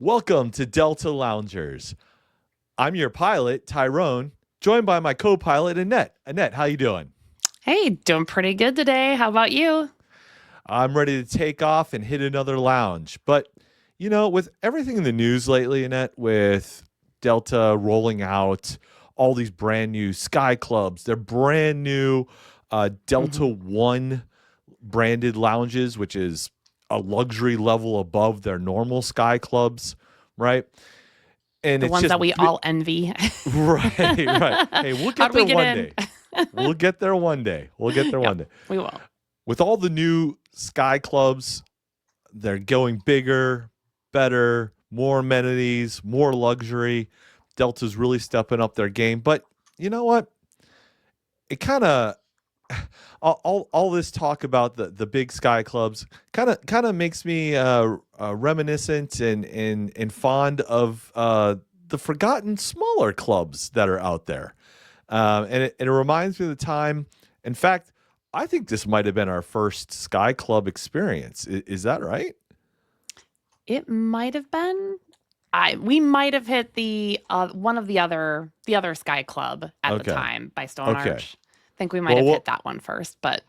Welcome to Delta Loungers. I'm your pilot, Tyrone, joined by my co-pilot, Annette. Annette, how you doing? Hey, doing pretty good today. How about you? I'm ready to take off and hit another lounge. But, with everything in the news lately, Annette, with Delta rolling out all these brand new Sky Clubs, they're brand new Delta hmm One branded lounges, which is a luxury level above their normal Sky Clubs, right? And The it's ones just that we all envy. right, right. Hey, we'll How get do we there get one in? day. We'll get there one day. We'll get there Yep, one day. we will. With all the new Sky Clubs, they're going bigger, better, more amenities, more luxury. Delta's really stepping up their game. But you know what? It kind of all this talk about the big Sky Clubs kind of makes me reminiscent and fond of the forgotten smaller clubs that are out there. And it reminds me of the time. In fact, I think this might have been our first Sky Club experience. Is that right? It might have been. We might have hit the one of the other Sky Club at the Okay. time by Stone Okay. Arch. I think we might Well, have what hit that one first, but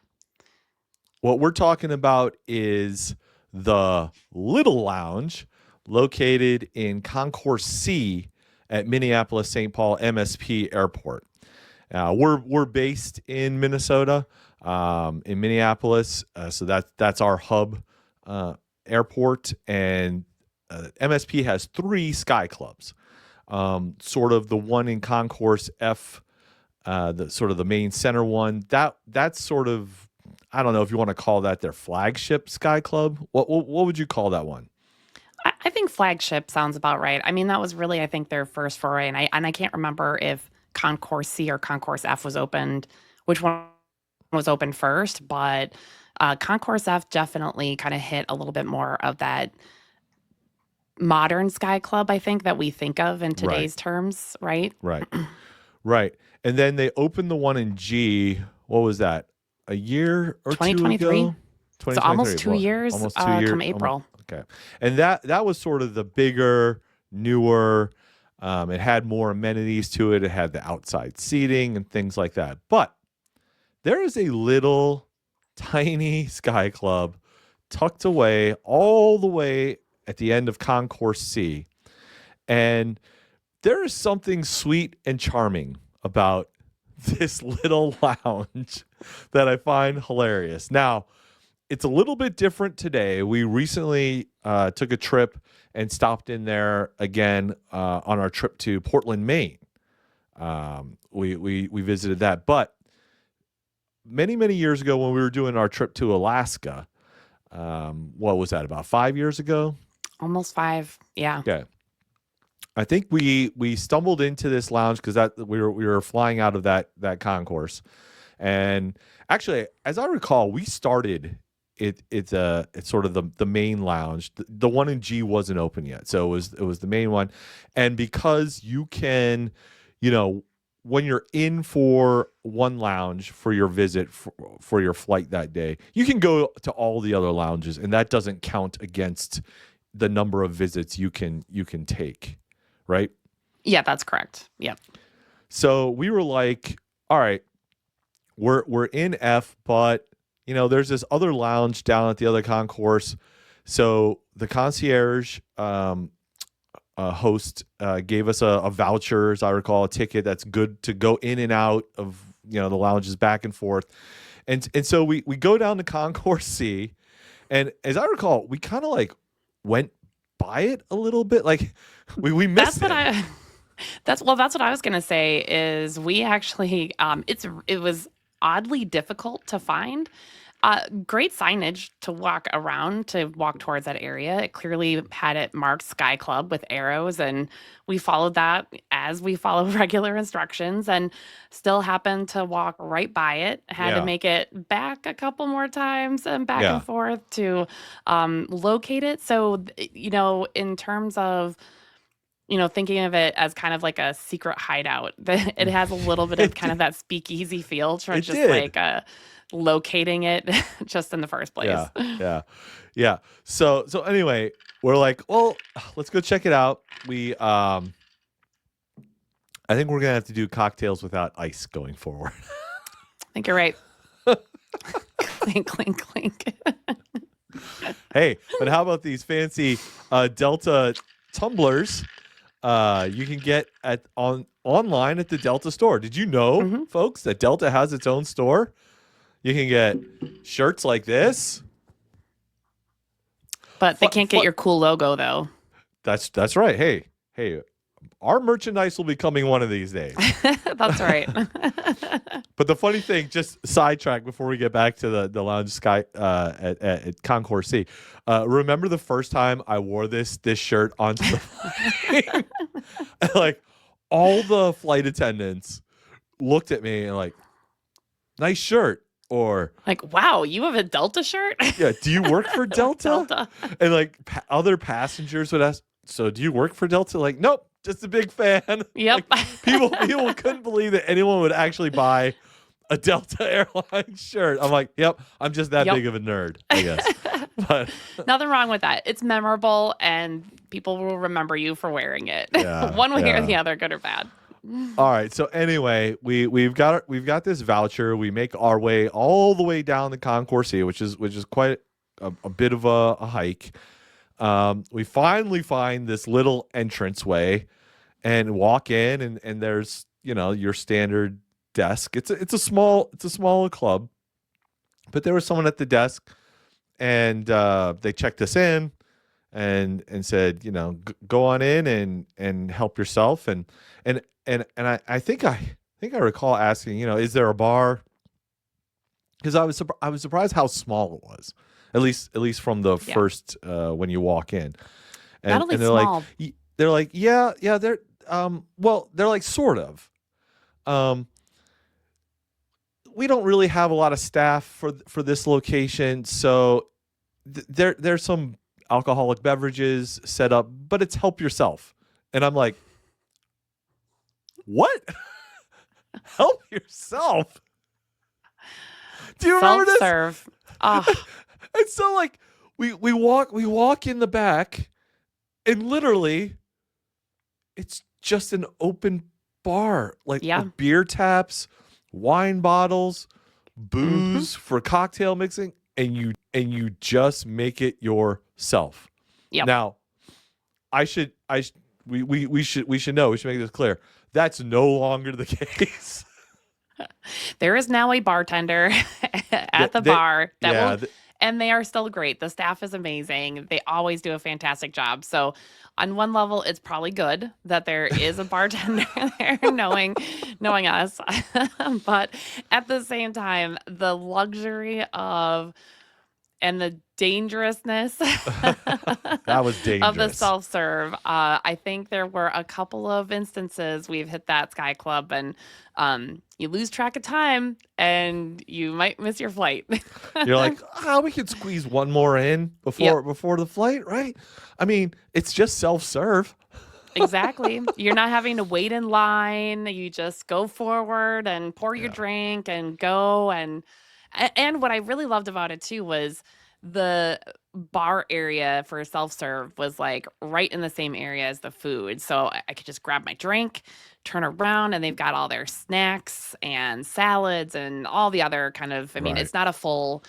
what we're talking about is the Little Lounge located in Concourse C at Minneapolis-St. Paul MSP Airport. We're based in Minnesota, in Minneapolis, so that's our hub airport, and MSP has three Sky Clubs. Sort of the one in Concourse F, the sort of the main center one. That's sort of, I don't know if you want to call that their flagship Sky Club. What would you call that one? I think flagship sounds about right. I mean, that was really, I think, their first foray, and I can't remember if Concourse C or Concourse F was opened, which one was opened first, but Concourse F definitely kind of hit a little bit more of that modern Sky Club, I think, that we think of in Right, today's terms, right? right, right. And then they opened the one in G. What was that? A year or two 2023. ago? So 2023. almost two What? years Almost 2 years. come April. Okay. And that was sort of the bigger, newer. It had more amenities to it. It had the outside seating and things like that. But there is a little tiny Sky Club tucked away all the way at the end of Concourse C. And there is something sweet and charming about this little lounge that I find hilarious. Now, it's a little bit different today. We recently took a trip and stopped in there again on our trip to Portland, Maine. We visited that, but many years ago when we were doing our trip to Alaska, what was that, about 5 years ago? Almost five. Yeah. Okay, I think we stumbled into this lounge because that we were flying out of that concourse, and actually, as I recall, we started it's sort of the main lounge. The one in G wasn't open yet, so it was the main one, and because you can, you know. When you're in for one lounge for your visit for your flight that day, you can go to all the other lounges, and that doesn't count against the number of visits you can take, right? Yeah, that's correct. Yep. So we were like, all right, we're in F, but there's this other lounge down at the other concourse. So the concierge host gave us a voucher, as I recall, a ticket that's good to go in and out of the lounges back and forth. And so we go down to concourse C, and as I recall, we kind of like went by it a little bit, like we That's missed what it. I that's what I was gonna say is we actually it was oddly difficult to find. Great signage to walk towards that area. It clearly had it marked Sky Club with arrows, and we followed that as we follow regular instructions, and still happened to walk right by it. Had to Yeah, make it back a couple more times and back and yeah, forth to locate it. So, in terms of thinking of it as kind of like a secret hideout. It has a little bit of it kind did. of that speakeasy feel, to It just did. like locating it just in the first place. Yeah, yeah, yeah. So anyway, we're like, well, let's go check it out. I think we're gonna have to do cocktails without ice going forward. I think you're right. Clink, clink, clink. Hey, but how about these fancy Delta tumblers? You can get online at the Delta store. Did you know, Hmm. folks, that Delta has its own store? You can get shirts like this. But they can't get your cool logo though. That's right. Hey, our merchandise will be coming one of these days. That's right. But the funny thing, just sidetrack before we get back to the lounge sky at Concourse C. Remember the first time I wore this shirt onto the plane? Like all the flight attendants looked at me and like, nice shirt. Or Like, wow, you have a Delta shirt? yeah, do you work for Delta? Delta. And like other passengers would ask, so do you work for Delta? Like, nope, just a big fan. Yep. Like, people couldn't believe that anyone would actually buy a Delta Airlines shirt. I'm like, yep, I'm just that big of a nerd, I guess. But nothing wrong with that. It's memorable, and people will remember you for wearing it, Yeah, one way or yeah. the other, good or bad. all right. So anyway, we've got this voucher. We make our way all the way down the Concourse here, which is quite a bit of a hike. We finally find this little entranceway and walk in, and there's your standard desk. It's a small club, but there was someone at the desk, and they checked us in and said, go on in and help yourself. And I think I recall asking, is there a bar? Because I was surprised how small it was, at least from the first when you walk in. And, Not only and they're small. like they're like yeah they're well they're like sort of we don't really have a lot of staff for this location, so there's some alcoholic beverages set up, but it's help yourself. And I'm like, what? Help yourself? Do you remember this? Self-serve. Oh, And so like we walk in the back, and literally it's just an open bar, like yeah. with beer taps, wine bottles, booze for cocktail mixing, and you just make it yourself. Yep. Now, we should make this clear. That's no longer the case. There is now a bartender at the bar and they are still great. The staff is amazing. They always do a fantastic job. So on one level, it's probably good that there is a bartender there knowing us. But at the same time, the luxury of and the dangerousness That was dangerous. of the self-serve. I think there were a couple of instances we've hit that Sky Club and you lose track of time and you might miss your flight. You're like, we could squeeze one more in before the flight, right? I mean, it's just self-serve. Exactly. You're not having to wait in line. You just go forward and pour your drink and go. And what I really loved about it too was the bar area for self-serve was like right in the same area as the food. So I could just grab my drink, turn around, and they've got all their snacks and salads and all the other kind of, I mean, Right. it's not a full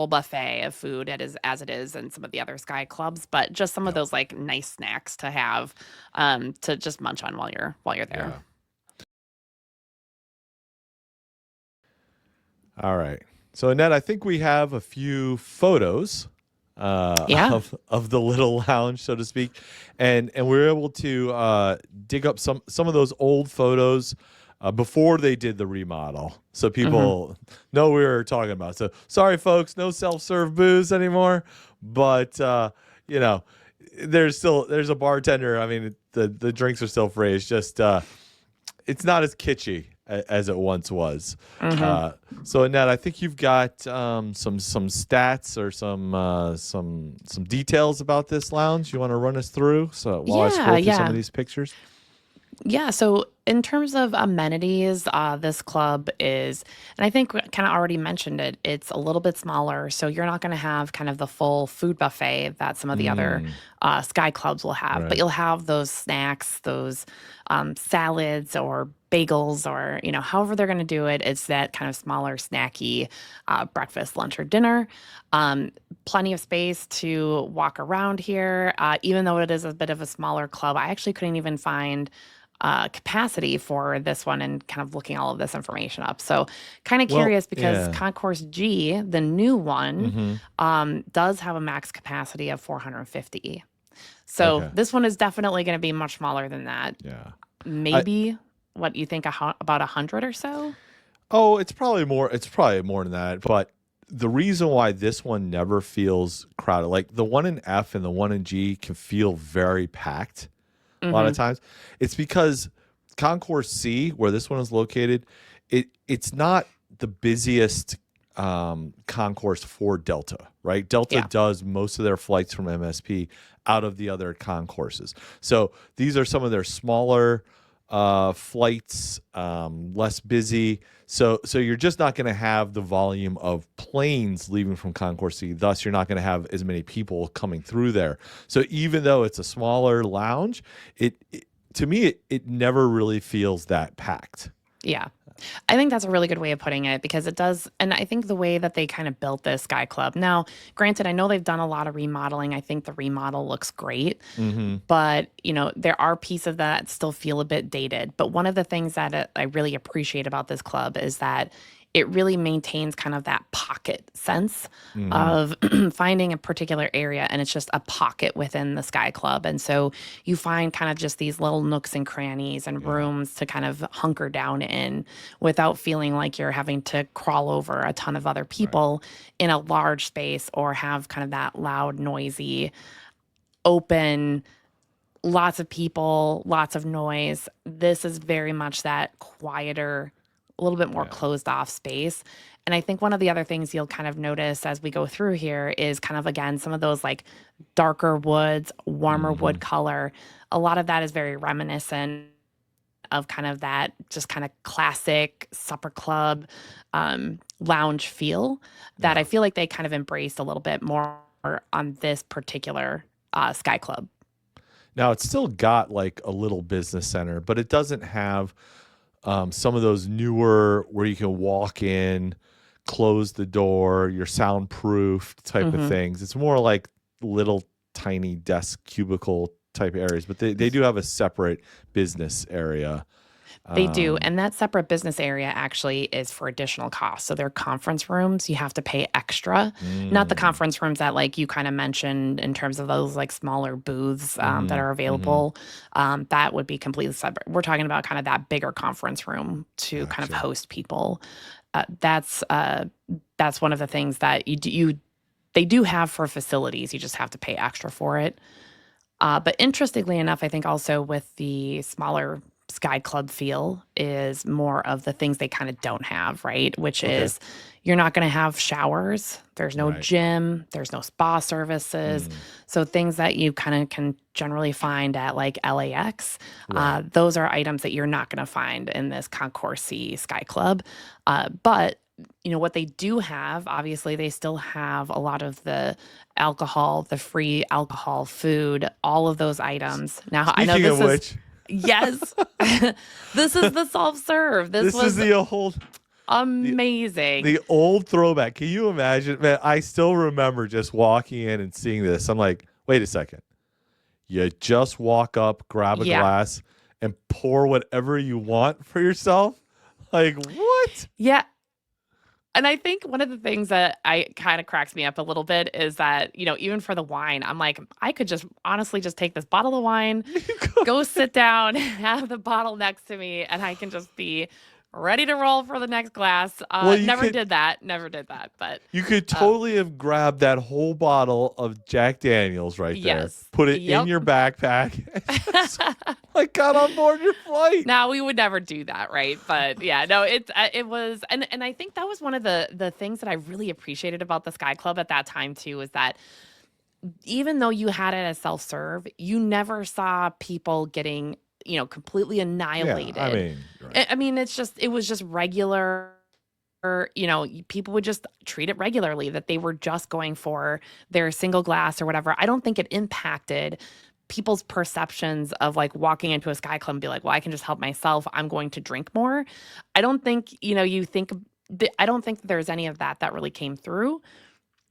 buffet of food as it is in some of the other Sky Clubs, but just some of those like nice snacks to have to just munch on while you're there. Yeah. All right. So Annette, I think we have a few photos of the little lounge, so to speak, and we were able to dig up some of those old photos before they did the remodel, so people know what we were talking about. So sorry, folks, no self-serve booze anymore, but there's a bartender. I mean, the drinks are still free. It's just it's not as kitschy as it once was. So Annette, I think you've got some stats or some details about this lounge you want to run us through. So while I scroll through some of these pictures. Yeah, so in terms of amenities, this club is, and I think kind of already mentioned it, it's a little bit smaller. So you're not going to have kind of the full food buffet that some of the other Mm, sky clubs will have, but right. you'll have those snacks, those salads or bagels, or, however they're going to do it. It's that kind of smaller, snacky breakfast, lunch, or dinner. Um, Plenty of space to walk around here. Even though it is a bit of a smaller club, I actually couldn't even find capacity for this one and kind of looking all of this information up. So, kind of Well, curious because yeah. Concourse G, the new one, Hmm. does have a max capacity of 450. So, Okay. this one is definitely going to be much smaller than that. Yeah. I Maybe what you think about 100 or so? Oh, it's probably more. It's probably more than that. But the reason why this one never feels crowded, like the one in F and the one in G, can feel very packed a lot of Hmm. times. It's because Concourse C, where this one is located, it's not the busiest concourse for Delta, right? Delta Yeah. does most of their flights from MSP out of the other concourses. So these are some of their smaller flights, less busy. So you're just not going to have the volume of planes leaving from Concourse C. Thus, you're not going to have as many people coming through there. So even though it's a smaller lounge, it to me it never really feels that packed. Yeah. I think that's a really good way of putting it because it does. And I think the way that they kind of built this Sky Club. Now, granted, I know they've done a lot of remodeling. I think the remodel looks great, Hmm. but there are pieces that still feel a bit dated. But one of the things that I really appreciate about this club is that it really maintains kind of that pocket sense Hmm. of finding a particular area, and it's just a pocket within the Sky Club. And so you find kind of just these little nooks and crannies and Yeah. rooms to kind of hunker down in without feeling like you're having to crawl over a ton of other Right. people in a large space or have kind of that loud, noisy, open, lots of people, lots of noise. This is very much that quieter, a little bit more Yeah. closed off space. And I think one of the other things you'll kind of notice as we go through here is kind of, again, some of those like darker woods, warmer Hmm. wood color. A lot of that is very reminiscent of kind of that just kind of classic supper club lounge feel that I Yeah. feel like they kind of embraced a little bit more on this particular Sky Club. Now it's still got like a little business center, but it doesn't have some of those newer where you can walk in, close the door, you're soundproofed type of Hmm. things. It's more like little tiny desk cubicle type areas, but they do have a separate business area. They do. Um, And that separate business area actually is for additional costs. So they're conference rooms. You have to pay extra. Not the mm, conference rooms that, like, you kind of mentioned in terms of those like smaller booths that mm-hmm, are mm-hmm. available. That would be completely separate. We're talking about kind of that bigger conference room to kind of Gotcha. host people. That's one of the things that they do have for facilities. You just have to pay extra for it. But interestingly enough, I think also with the smaller Sky Club feel is more of the things they kind of don't have, right? Which Okay. is you're not going to have showers. There's no Right. gym. There's no spa services. Mm, So things that you kind of can generally find at like LAX, right. those are items that you're not going to find in this Concourse C Sky Club. But what they do have, obviously, they still have a lot of the alcohol, the free alcohol, food, all of those S- items. Now, I know Speaking of this is, which, yes, this is the self serve. This this is was the amazing. the old throwback. Can you imagine? Man, I still remember just walking in and seeing this. I'm like, wait a second. You just walk up, grab a Yeah. glass, and pour whatever you want for yourself? Like, what? Yeah. And I think one of the things that I kind of cracks me up a little bit is that, even for the wine, I'm like, I could just honestly just take this bottle of wine, You go- go sit down, have the bottle next to me, and I can just be ready to roll for the next glass. well, Never did that. Never did that. But you could um, totally have grabbed that whole bottle of Jack Daniels right there, yes. put it in Yep. your backpack, and just like got on board your flight. Now we would never do that, right? But yeah, no, it was, and I think that was one of the things that I really appreciated about the Sky Club at that time too, is that even though you had it as self serve, you never saw people getting completely Yeah, I annihilated. mean, right. I mean, it was just regular. People would just treat it regularly that they were just going for their single glass or whatever. I don't think it impacted people's perceptions of like walking into a Sky Club and be like, well, I can just help myself. I'm going to drink more. I don't think, I don't think that there's any of that really came through.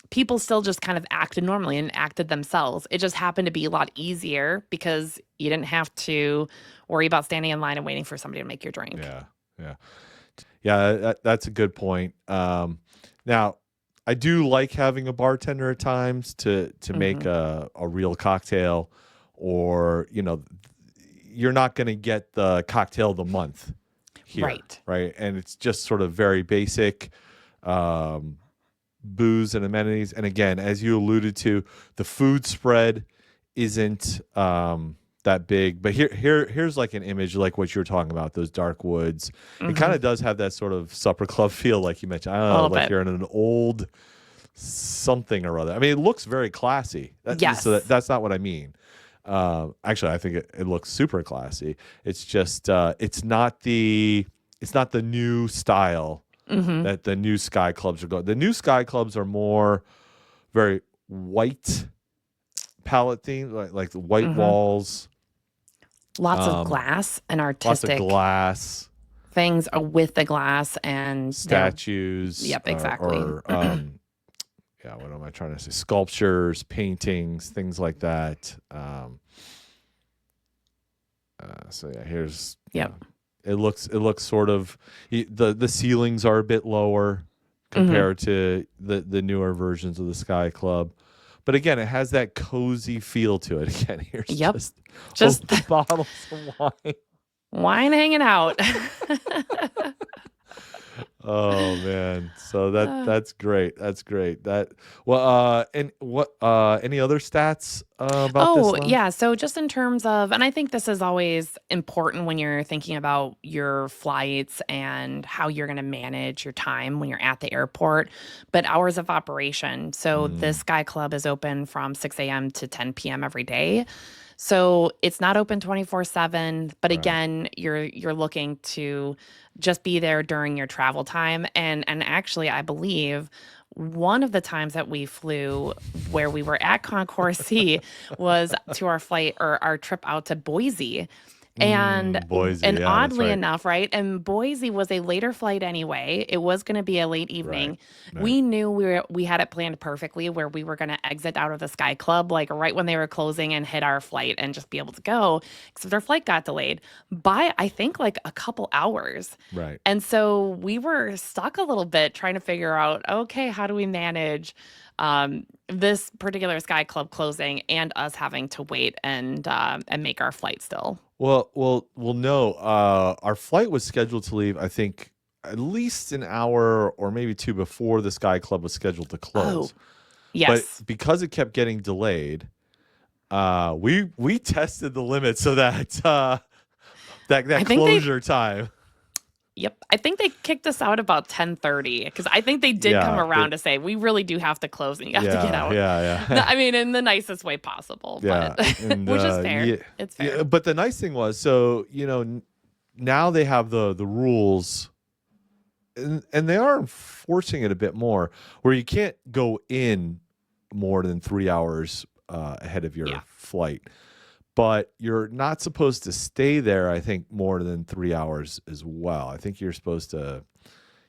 People still just kind of acted normally and acted themselves. It just happened to be a lot easier because you didn't have to worry about standing in line and waiting for somebody to make your drink. Yeah, yeah. Yeah, that's a good point. Now, I do like having a bartender at times to make Hmm. a real cocktail, or you're not going to get the cocktail of the month here, Right. right? And it's just sort of very basic um, booze and amenities. And again, as you alluded to, the food spread isn't that big. But here's like an image like what you were talking about, those dark woods. It kind Hmm. of does have that sort of supper club feel, like you mentioned. I don't A know, little like bit. you're in an old something or other. I mean, it looks very classy. Yes. That's not what I mean. Actually, I think it looks super classy. It's just it's not the new style Hmm. that the new Sky Clubs are going. The new Sky Clubs are more very white palette theme, like the white Hmm. walls, Lots of um, glass and lots of artistic glass, things are with the glass, and they're, statues, yep, exactly. yeah, what am I trying to say? Sculptures, paintings, things like that. So yeah, here's Yep. it looks sort of the ceilings are a bit lower Hmm. compared to the newer versions of the Sky Club. But again, it has that cozy feel to it. Again, here's Yep. just Just open bottles of wine. wine hanging out. Oh man. So Uh, that's great. That's great. That well and what any other stats about this Oh, lounge? yeah. So, just in terms of, and I think this is always important when you're thinking about your flights and how you're going to manage your time when you're at the airport, but hours of operation. So, this Mm, Sky Club is open from 6 a.m. to 10 p.m. every day. So, it's not open 24/7, but right. again, you're looking to just be there during your travel time. And actually, I believe one of the times that we flew where we were at Concourse C was to our flight or our trip out to Boise. Boise, And yeah, that's oddly right. enough, right? And Boise was a later flight anyway. It was going to be a late Right. evening. Right. We knew we had it planned perfectly where we were going to exit out of the Sky Club like right when they were closing and hit our flight and just be able to go, except our flight got delayed by I think like a couple hours. Right. And so we were stuck a little bit trying to figure out, okay, how do we manage this particular Sky Club closing and us having to wait and make our flight still? Well. No. Our flight was scheduled to leave, I think, at least an hour or maybe two before the Sky Club was scheduled to Oh, close. But yes. because it kept getting delayed, we tested the limits of that I think they closure time. Yep. I think they kicked us out about 10:30 because I think they did come Yeah. around to say we really do have to close and you have to get Yeah. out. Yeah. No, Yeah. I mean in the nicest way possible, Yeah. but And which is fair. yeah. It's Yeah. fair. But the nice thing was, so now they have the rules, and they are enforcing it a bit more, where you can't go in more than 3 hours ahead of your Yeah. flight, but you're not supposed to stay there, I think, more than 3 hours as well. I think you're supposed to,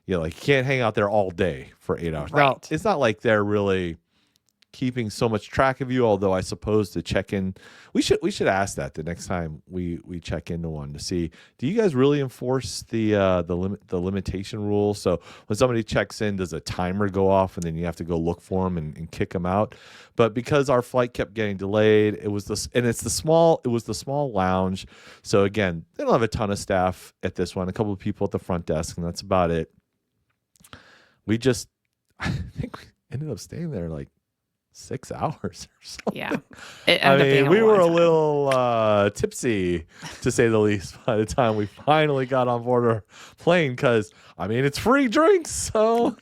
like you can't hang out there all day for 8 hours. Now, Right. it's not like they're really keeping so much track of you, although I suppose to check in, we should ask that the next time we check into one to see, do you guys really enforce the limitation rule? So when somebody checks in, does a timer go off and then you have to go look for them and kick them out? But because our flight kept getting delayed, it was this, and it was the small lounge. So again, they don't have a ton of staff at this one, a couple of people at the front desk, and that's about it. We just I think we ended up staying there like 6 hours or Yeah. something. It I ended up being mean, a we were long a time. little tipsy, to say the least, by the time we finally got on board our plane. Because I mean, it's free drinks, so.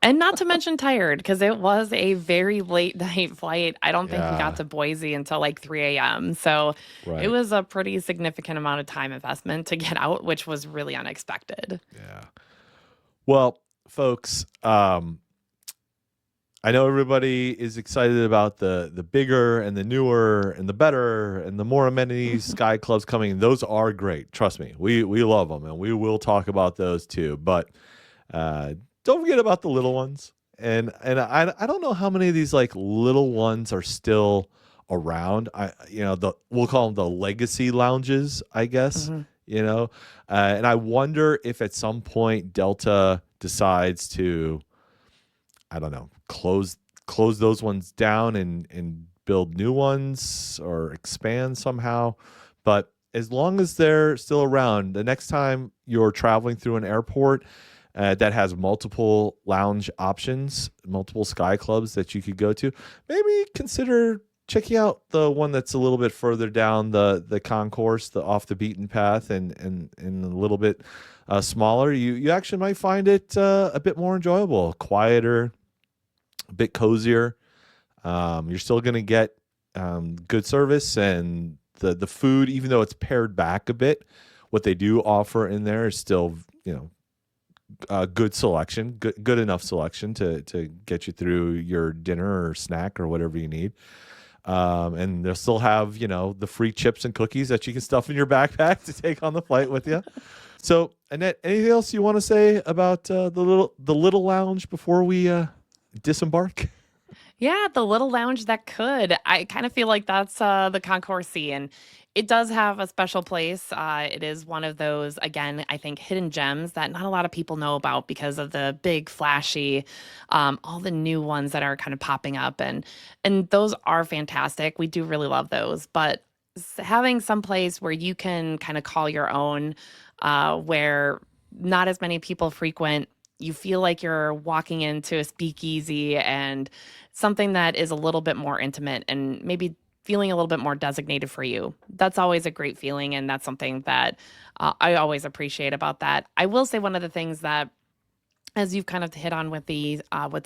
And not to mention tired, because it was a very late night flight. I don't think we got Yeah, to Boise until like 3 a.m. So it right. was a pretty significant amount of time investment to get out, which was really unexpected. Yeah. Well, folks, I know everybody is excited about the bigger and the newer and the better and the more amenities Sky Club's coming. Those are great. Trust me, we love them, and we will talk about those too. But don't forget about the little ones. And I don't know how many of these like little ones are still around. We'll call them the legacy lounges, I guess. Mhm. You know, and I wonder if at some point Delta decides to, I don't know, close those ones down and build new ones or expand somehow. But as long as they're still around, the next time you're traveling through an airport that has multiple lounge options, multiple Sky Clubs that you could go to, maybe consider checking out the one that's a little bit further down the concourse, the off the beaten path, and a little bit smaller. You actually might find it a bit more enjoyable, quieter, a bit cozier. You're still going to get good service, and the food, even though it's pared back a bit, what they do offer in there is still, good selection, good enough selection to get you through your dinner or snack or whatever you need. And they'll still have, the free chips and cookies that you can stuff in your backpack to take on the flight with you. So, Annette, anything else you want to say about the little lounge before we disembark? Yeah, the little lounge that could. I kind of feel like that's the Concourse C, and it does have a special place. It is one of those, again, I think, hidden gems that not a lot of people know about because of the big, flashy, all the new ones that are kind of popping up, and those are fantastic. We do really love those, but having some place where you can kind of call your own, where not as many people frequent. You feel like you're walking into a speakeasy and something that is a little bit more intimate and maybe feeling a little bit more designated for you. That's always a great feeling, and that's something that I always appreciate about that. I will say one of the things that, as you've kind of hit on with the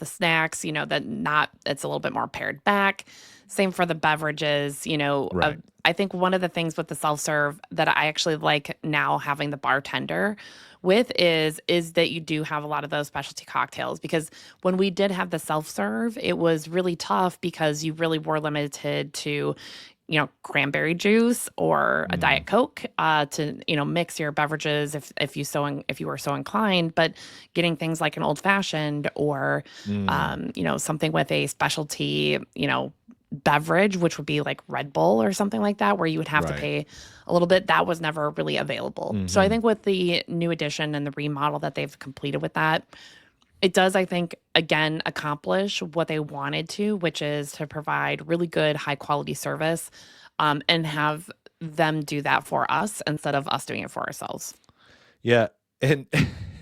snacks, that not it's a little bit more pared back. Same for the beverages. Right. I think one of the things with the self serve that I actually like now having the bartender with is that you do have a lot of those specialty cocktails, because when we did have the self serve, it was really tough because you really were limited to cranberry juice or a Mm, diet coke to mix your beverages if you were so inclined. But getting things like an old fashioned or mm, something with a specialty beverage, which would be like Red Bull or something like that, where you would have to right. pay a little bit, that was never really available. So I Hmm. think with the new addition and the remodel that they've completed with that, it does, I think, again, accomplish what they wanted to, which is to provide really good, high quality service, and have them do that for us instead of us doing it for ourselves. Yeah, and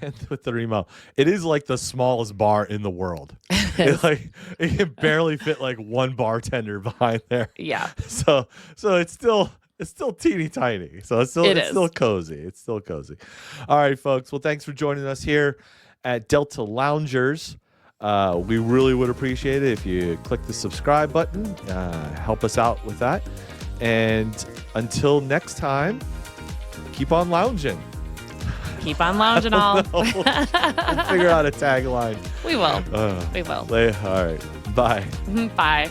and with the remodel, it is like the smallest bar in the world. It Yes. like it can barely fit like one bartender behind there. Yeah, So it's still teeny tiny. So it's still it it's still is. cozy. It's still cozy. All right, folks. Well, thanks for joining us here at Delta Loungers. We really would appreciate it if you click the subscribe button. Help us out with that. And until next time, keep on lounging. Keep on lounging No, all. we'll figure out a tagline. We will. Uh, We will. all right. Bye. Bye.